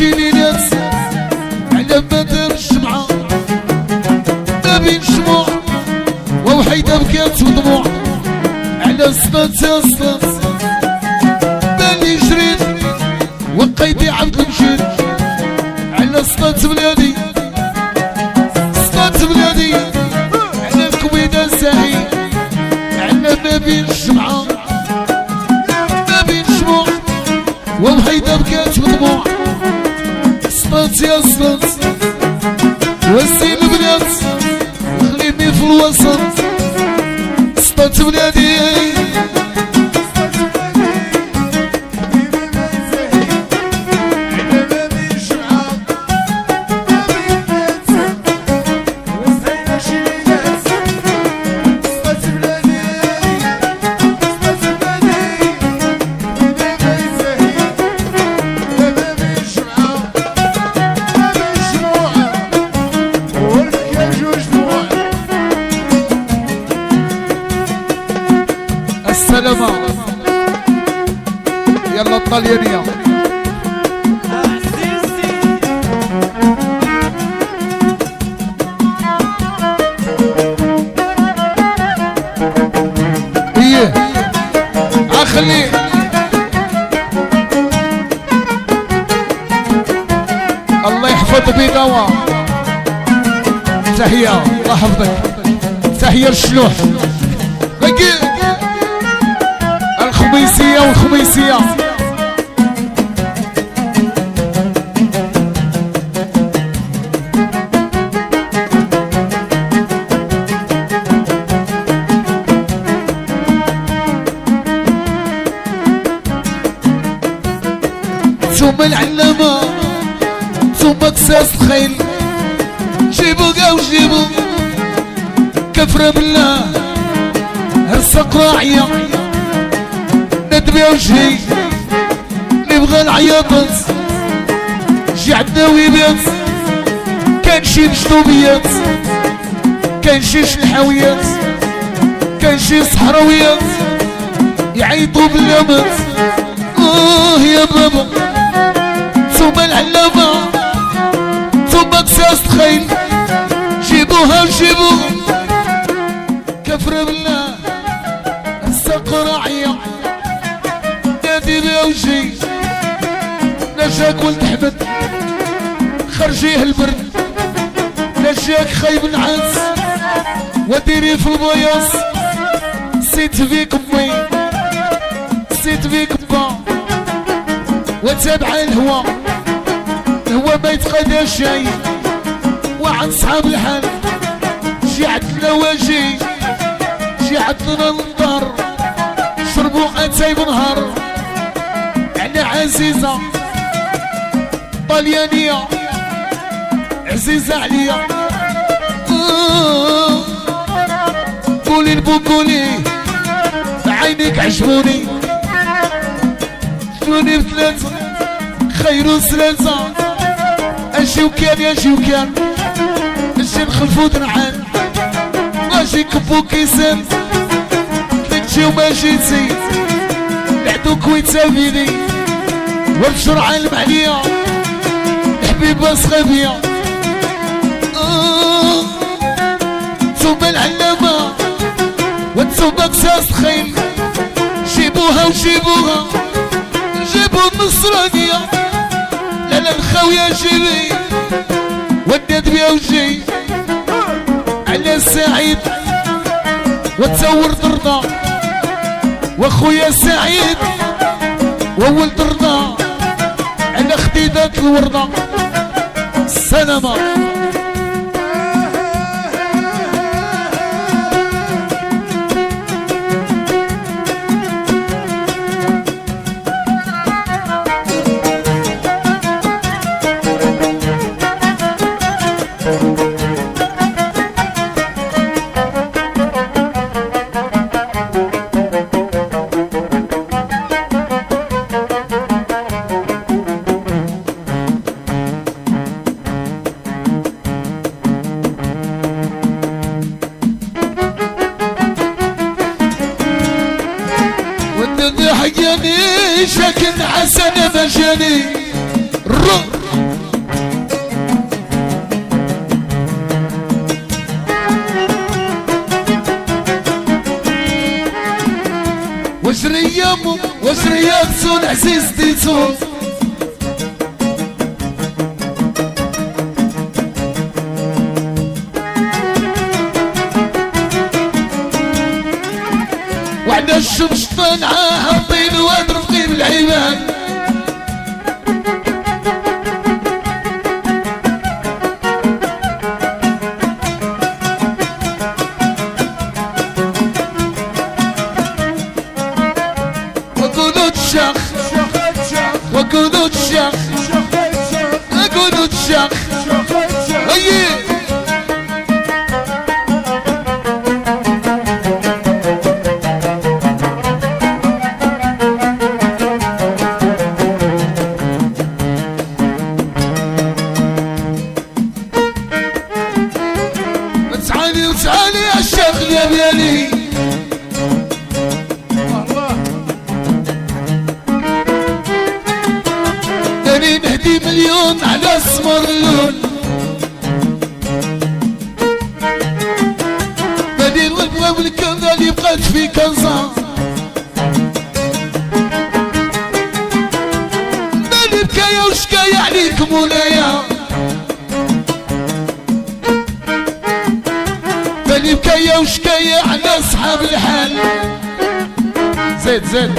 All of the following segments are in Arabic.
شي ليلات على مدار الجمعة ما بين شموع ووحيدة بكات ودموع على صلاة يا صلاة بالي جريت وقيتي عبد المجيد على صلاة بلادي صلاة بلادي على الكويدة ساعي على ما بين الجمعة ما بين شموع ووحيدة بكات ودموع صلاة يا صلاة وسيل البنات خليني في الوسط صلاة بلادي السلامة يلا الطليانية ايه اخلي الله يحفظ بدوا تحية الله يحفظك تحية الشلوح الخميسية والخميسية ثم العلامة ثم قصاص الخيل جيبوا قاو جيبوا كفرة بالله هالسق راعية ندبي وجهي نبغى العياطات جي عندنا ويبات كان شي مشطوبيات كان شي شلحاويات كان شي صحراويات يعيطوا باللامات يا بابا ثم العلامة ثم قصاص الخيل جيبوها وجيبوها كفرة بالله السق راعية نادي بوجهي نجاك ولد احمد خرجيه البرد نجاك خايب النعاس وديري في البياص سيت فيك امي سيت فيك با وتابع الهوا الهوا ما يتقادى شي وعن صحاب الحال جي عندنا واجي جي عندنا الدار شربوا اتاي بنهار على عزيزة طليانية عزيزة عليا قولي البوكولي عينيك عجبوني جوني بثلاثة خيرو ثلاثة اجي وكان يجي وكان اجي نخلفو درعان اجي كبو كيسان تجي وما جيتي العدو كويتابيني وابشر عالم عليا الحبيبة صغيبية ثم العلامة وثم قصاص خيل جيبوها وجيبوها جيبوا النصرانية لا الخاوية جيبي ودات بيها وجي على سعيد وتصور درضا واخويا سعيد وولد رضا على خديدات الوردة السلامة حياني شكل حسن مجاني وجري يامو وجري ياكسون عزيزتي تون وعنا الشمس طالعة هبطين واضرب غير العباد وقولوا الشيخ وقولوا الشيخ هيي تعالي وتعالي يا الشيخ اليماني نهدي مليون على اسمر اللون بديل والبواب الكنزة اللي بقات في كنزة مالي بكايا وشكايا عليك مولايا مالي بكايا وشكايا على اصحاب الحال زيد زيد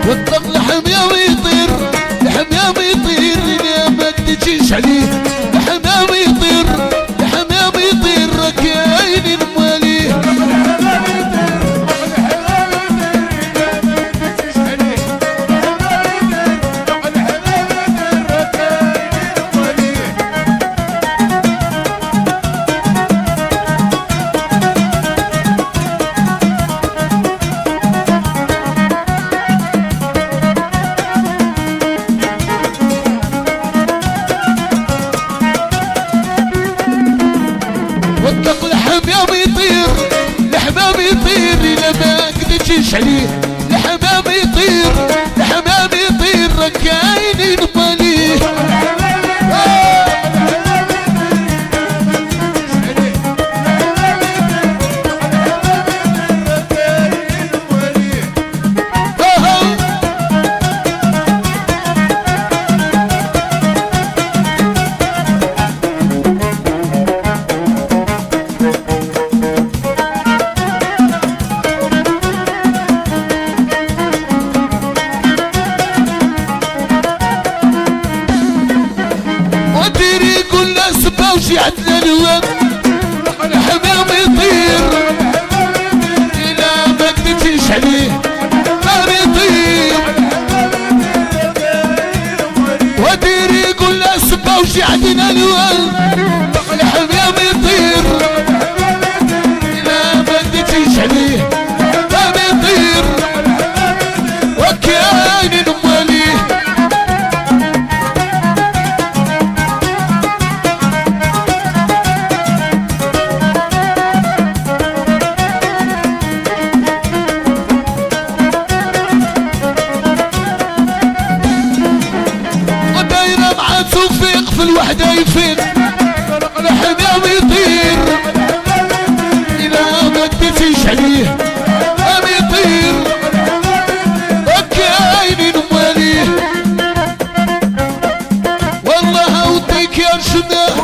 والطق لحميام يطير لحميام يطير يا ما تجيش عليه لحميام يطير لحميام يطير ركاين المواليه والطق لحمام يطير لحمام يطير إلا ما قدتش عليه لحمام يطير لحمام يطير ركاين الماليه وشي عندنا الواد الحمام يطير إلا ما قدرتيش عليه ما يطير وديري يقول لا سبا وشي عندنا الواد الحمام يطير إلا ما قدرتيش عليه ما يطير وكاين الماليه توفيق في الوحدة يفيق الحمام يطير إلا ما تدفيش عليه ما يطير وكاين مواليه والله أوديك يا رشدنا